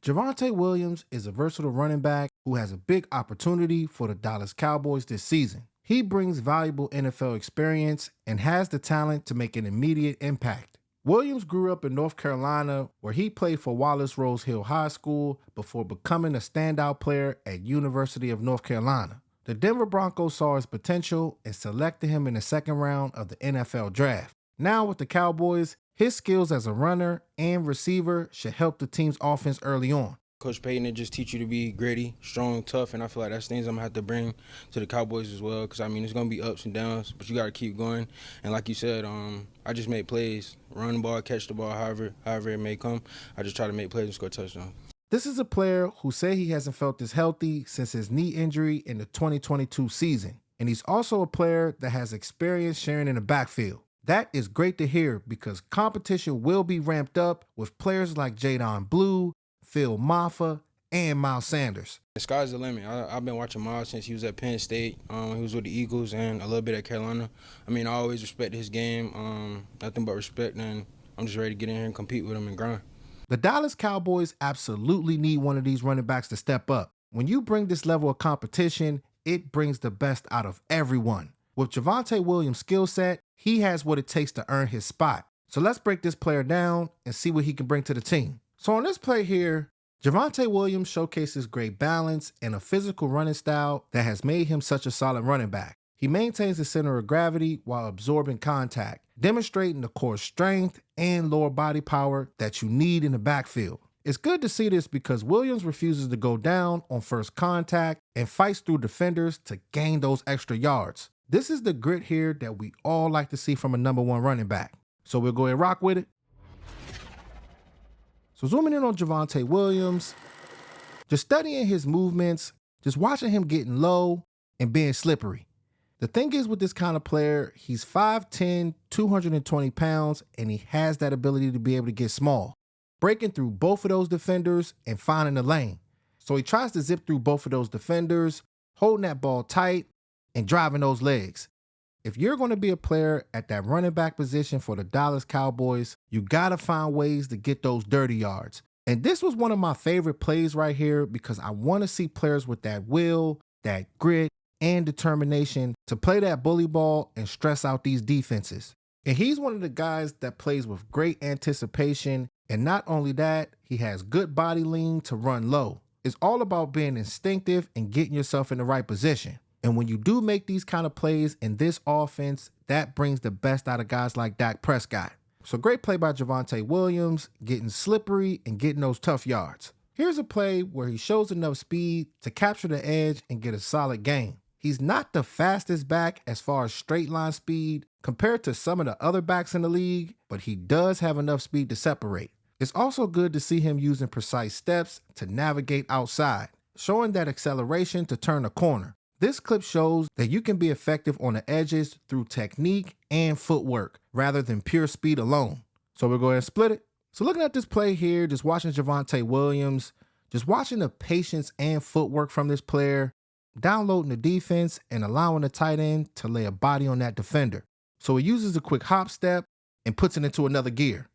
Javonte Williams is a versatile running back who has a big opportunity for the Dallas Cowboys this season. He brings valuable NFL experience and has the talent to make an immediate impact. Williams grew up in North Carolina, where he played for Wallace Rose Hill High School before becoming a standout player at University of North Carolina. The Denver Broncos saw his potential and selected him in the second round of the NFL draft. Now with the Cowboys, his skills as a runner and receiver should help the team's offense early on. Coach Payton will just teach you to be gritty, strong, tough, and I feel like that's things I'm going to have to bring to the Cowboys as well because, it's going to be ups and downs, but you got to keep going. And like you said, I just make plays, run the ball, catch the ball, however it may come. I just try to make plays and score touchdowns. This is a player who said he hasn't felt this healthy since his knee injury in the 2022 season. And he's also a player that has experience sharing in the backfield. That is great to hear because competition will be ramped up with players like Jadon Blue, Phil Maffa, and Miles Sanders. The sky's the limit. I've been watching Miles since he was at Penn State. He was with the Eagles and a little bit at Carolina. I always respected his game. Nothing but respect, and I'm just ready to get in here and compete with him and grind. The Dallas Cowboys absolutely need one of these running backs to step up. When you bring this level of competition, it brings the best out of everyone. With Javonte Williams' skill set, he has what it takes to earn his spot. So let's break this player down and see what he can bring to the team. So on this play here, Javonte Williams showcases great balance and a physical running style that has made him such a solid running back. He maintains the center of gravity while absorbing contact, demonstrating the core strength and lower body power that you need in the backfield. It's good to see this because Williams refuses to go down on first contact and fights through defenders to gain those extra yards. This is the grit here that we all like to see from a number one running back. So we'll go ahead and rock with it. So zooming in on Javonte Williams, just studying his movements, just watching him getting low and being slippery. The thing is with this kind of player, he's 5'10", 220 pounds, and he has that ability to be able to get small, breaking through both of those defenders and finding the lane. So he tries to zip through both of those defenders, holding that ball tight and driving those legs. If you're going to be a player at that running back position for the Dallas Cowboys, you got to find ways to get those dirty yards. And this was one of my favorite plays right here because I want to see players with that will, that grit, and determination to play that bully ball and stress out these defenses. And he's one of the guys that plays with great anticipation. And not only that, he has good body lean to run low. It's all about being instinctive and getting yourself in the right position. And when you do make these kind of plays in this offense, that brings the best out of guys like Dak Prescott. So great play by Javonte Williams, getting slippery and getting those tough yards. Here's a play where he shows enough speed to capture the edge and get a solid gain. He's not the fastest back as far as straight line speed compared to some of the other backs in the league, but he does have enough speed to separate. It's also good to see him using precise steps to navigate outside, showing that acceleration to turn a corner. This clip shows that you can be effective on the edges through technique and footwork rather than pure speed alone. So we'll go ahead and split it. So looking at this play here, just watching Javonte Williams, just watching the patience and footwork from this player, downloading the defense and allowing the tight end to lay a body on that defender. So he uses a quick hop step and puts it into another gear.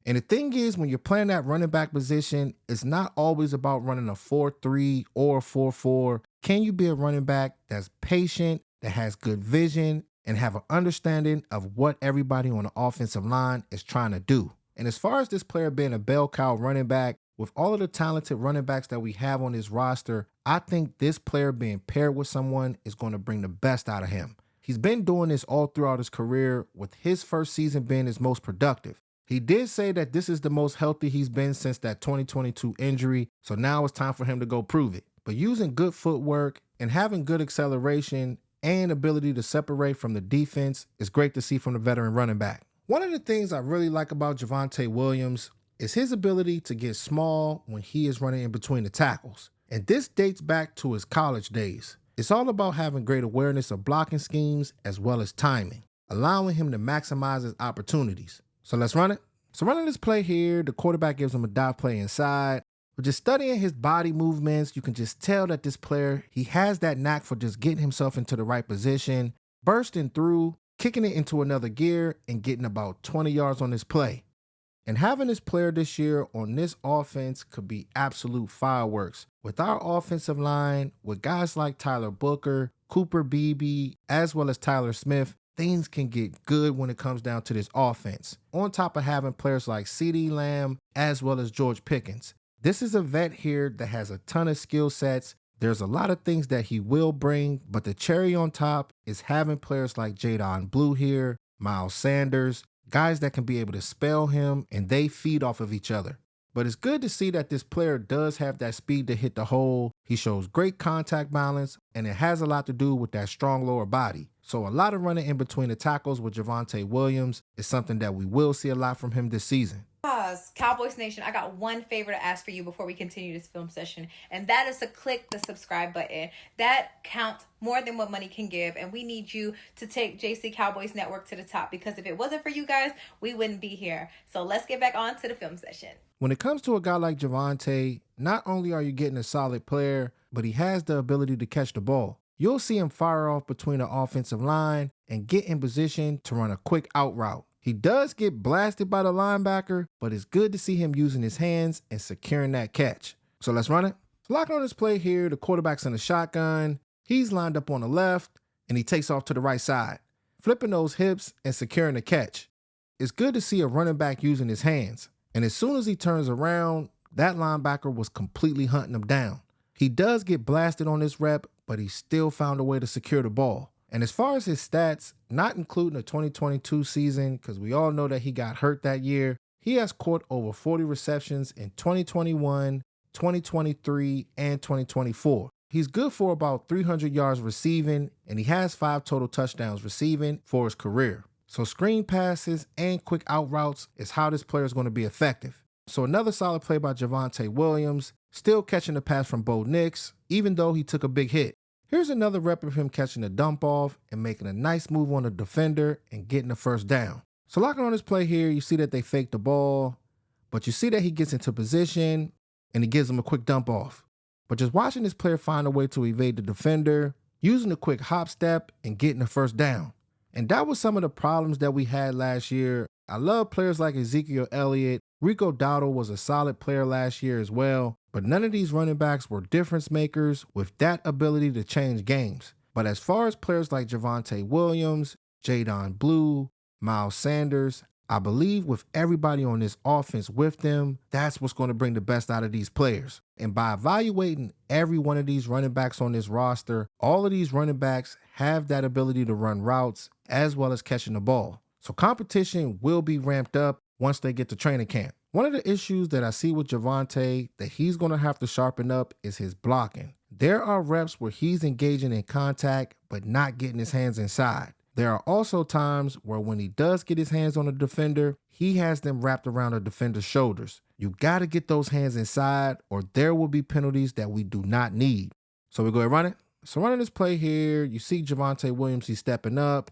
And the thing is, when you're playing that running back position, it's not always about running a 4-3 or a 4-4. Can you be a running back that's patient, that has good vision, and have an understanding of what everybody on the offensive line is trying to do? And as far as this player being a bell cow running back, with all of the talented running backs that we have on this roster, I think this player being paired with someone is going to bring the best out of him. He's been doing this all throughout his career, with his first season being his most productive. He did say that this is the most healthy he's been since that 2022 injury, so now it's time for him to go prove it. But using good footwork and having good acceleration and ability to separate from the defense is great to see from the veteran running back. One of the things I really like about Javonte Williams is his ability to get small when he is running in between the tackles. And this dates back to his college days. It's all about having great awareness of blocking schemes as well as timing, allowing him to maximize his opportunities. So let's run it. So running this play here, the quarterback gives him a dive play inside. But just studying his body movements, you can just tell that this player, he has that knack for just getting himself into the right position, bursting through, kicking it into another gear, and getting about 20 yards on this play. And having this player this year on this offense could be absolute fireworks. With our offensive line, with guys like Tyler Booker, Cooper Beebe, as well as Tyler Smith, things can get good when it comes down to this offense. On top of having players like CeeDee Lamb, as well as George Pickens. This is a vet here that has a ton of skill sets. There's a lot of things that he will bring, but the cherry on top is having players like Jadon Blue here, Miles Sanders, guys that can be able to spell him, and they feed off of each other. But it's good to see that this player does have that speed to hit the hole. He shows great contact balance, and it has a lot to do with that strong lower body. So a lot of running in between the tackles with Javonte Williams is something that we will see a lot from him this season. Cowboys Nation, I got one favor to ask for you before we continue this film session, and that is to click the subscribe button. That counts more than what money can give, and we need you to take JC Cowboys Network to the top, because if it wasn't for you guys, we wouldn't be here. So let's get back on to the film session. When it comes to a guy like Javonte, not only are you getting a solid player, but he has the ability to catch the ball. You'll see him fire off between the offensive line and get in position to run a quick out route. He does get blasted by the linebacker, but it's good to see him using his hands and securing that catch. So let's run it. Locking on this play here, the quarterback's in the shotgun. He's lined up on the left, and he takes off to the right side, flipping those hips and securing the catch. It's good to see a running back using his hands. And as soon as he turns around, that linebacker was completely hunting him down. He does get blasted on this rep, but he still found a way to secure the ball. And as far as his stats, not including the 2022 season, because we all know that he got hurt that year, he has caught over 40 receptions in 2021, 2023, and 2024. He's good for about 300 yards receiving, and he has 5 total touchdowns receiving for his career. So screen passes and quick out routes is how this player is going to be effective. So another solid play by Javonte Williams, still catching the pass from Bo Nix, even though he took a big hit. Here's another rep of him catching the dump off and making a nice move on the defender and getting the first down. So locking on this play here, you see that they fake the ball, but you see that he gets into position and he gives him a quick dump off. But just watching this player find a way to evade the defender, using a quick hop step and getting the first down. And that was some of the problems that we had last year. I love players like Ezekiel Elliott. Rico Dowdle was a solid player last year as well, but none of these running backs were difference makers with that ability to change games. But as far as players like Javonte Williams, Jadon Blue, Miles Sanders, I believe with everybody on this offense with them, that's what's going to bring the best out of these players. And by evaluating every one of these running backs on this roster, all of these running backs have that ability to run routes as well as catching the ball. So competition will be ramped up once they get to training camp. One of the issues that I see with Javonte that he's going to have to sharpen up is his blocking. There are reps where he's engaging in contact but not getting his hands inside. There are also times where when he does get his hands on a defender, he has them wrapped around a defender's shoulders. You got to get those hands inside or there will be penalties that we do not need. So we go ahead and run it. So running this play here, you see Javonte Williams, he's stepping up,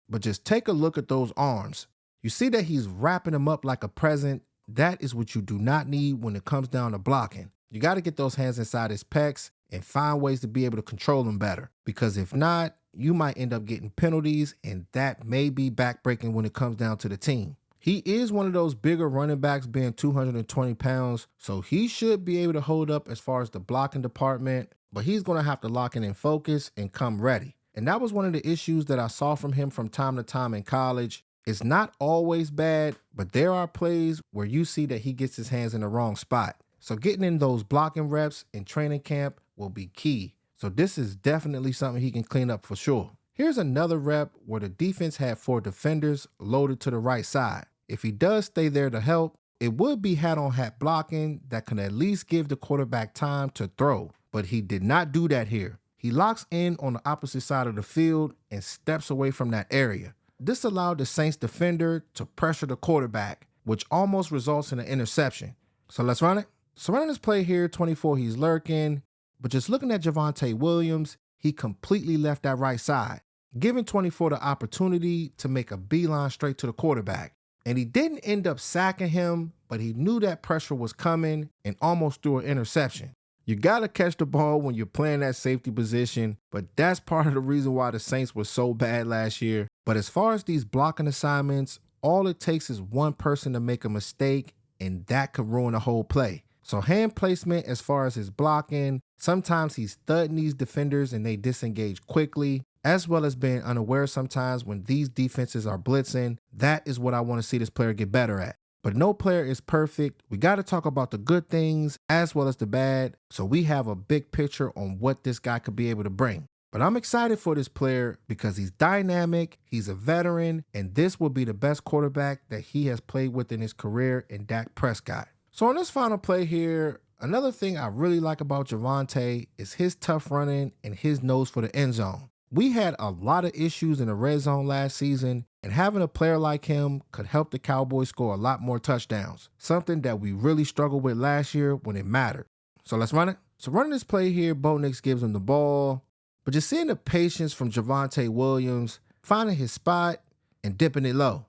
but just take a look at those arms. You see that he's wrapping them up like a present. That is what you do not need when it comes down to blocking. You got to get those hands inside his pecs and find ways to be able to control them better. Because if not, you might end up getting penalties, and that may be backbreaking when it comes down to the team. He is one of those bigger running backs, being 220 pounds, so he should be able to hold up as far as the blocking department, but he's going to have to lock in and focus and come ready. And that was one of the issues that I saw from him from time to time in college. It's not always bad, but there are plays where you see that he gets his hands in the wrong spot. So getting in those blocking reps in training camp will be key. So this is definitely something he can clean up for sure. Here's another rep where the defense had 4 defenders loaded to the right side. If he does stay there to help, it would be hat-on-hat blocking that can at least give the quarterback time to throw. But he did not do that here. He locks in on the opposite side of the field and steps away from that area. This allowed the Saints defender to pressure the quarterback, which almost results in an interception. So let's run it. So running this play here, 24, he's lurking. But just looking at Javonte Williams, he completely left that right side, giving 24 the opportunity to make a beeline straight to the quarterback. And he didn't end up sacking him, but he knew that pressure was coming and almost threw an interception. You got to catch the ball when you're playing that safety position, but that's part of the reason why the Saints were so bad last year. But as far as these blocking assignments, all it takes is one person to make a mistake, and that could ruin the whole play. So hand placement as far as his blocking, sometimes he's thudding these defenders and they disengage quickly, as well as being unaware sometimes when these defenses are blitzing. That is what I want to see this player get better at. But no player is perfect. We got to talk about the good things as well as the bad, so we have a big picture on what this guy could be able to bring. But I'm excited for this player because he's dynamic, he's a veteran, and this will be the best quarterback that he has played with in his career in Dak Prescott. So on this final play here, another thing I really like about Javonte is his tough running and his nose for the end zone. We had a lot of issues in the red zone last season, and having a player like him could help the Cowboys score a lot more touchdowns, something that we really struggled with last year when it mattered. So let's run it. So running this play here, Bo Nix gives him the ball, but just seeing the patience from Javonte Williams, finding his spot and dipping it low.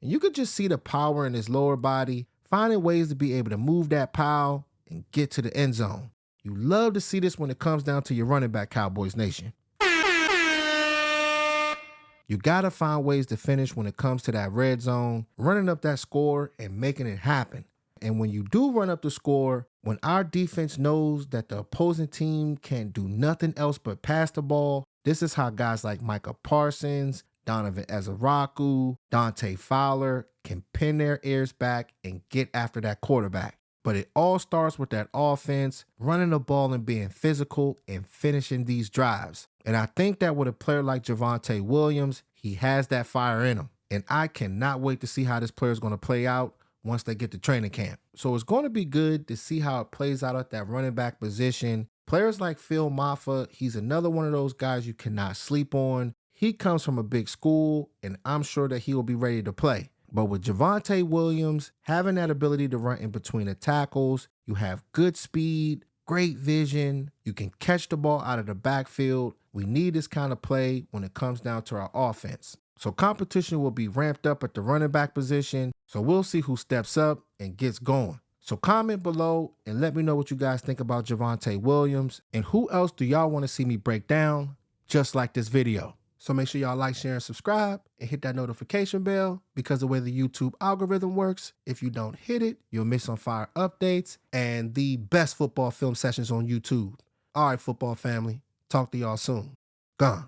And you could just see the power in his lower body, finding ways to be able to move that pile and get to the end zone. You love to see this when it comes down to your running back, Cowboys Nation. You got to find ways to finish when it comes to that red zone, running up that score and making it happen. And when you do run up the score, when our defense knows that the opposing team can't do nothing else but pass the ball, this is how guys like Micah Parsons, Donovan Ezaraku, Dante Fowler can pin their ears back and get after that quarterback. But it all starts with that offense, running the ball and being physical and finishing these drives. And I think that with a player like Javonte Williams, he has that fire in him. And I cannot wait to see how this player is going to play out once they get to training camp. So it's going to be good to see how it plays out at that running back position. Players like Phil Maffa, he's another one of those guys you cannot sleep on. He comes from a big school, and I'm sure that he will be ready to play. But with Javonte Williams, having that ability to run in between the tackles, you have good speed, great vision, you can catch the ball out of the backfield. We need this kind of play when it comes down to our offense. So competition will be ramped up at the running back position, so we'll see who steps up and gets going. So comment below and let me know what you guys think about Javonte Williams, and who else do y'all want to see me break down just like this video. So make sure y'all like, share, and subscribe, and hit that notification bell, because the way the YouTube algorithm works, if you don't hit it, you'll miss on fire updates and the best football film sessions on YouTube. All right, football family, talk to y'all soon. Gone.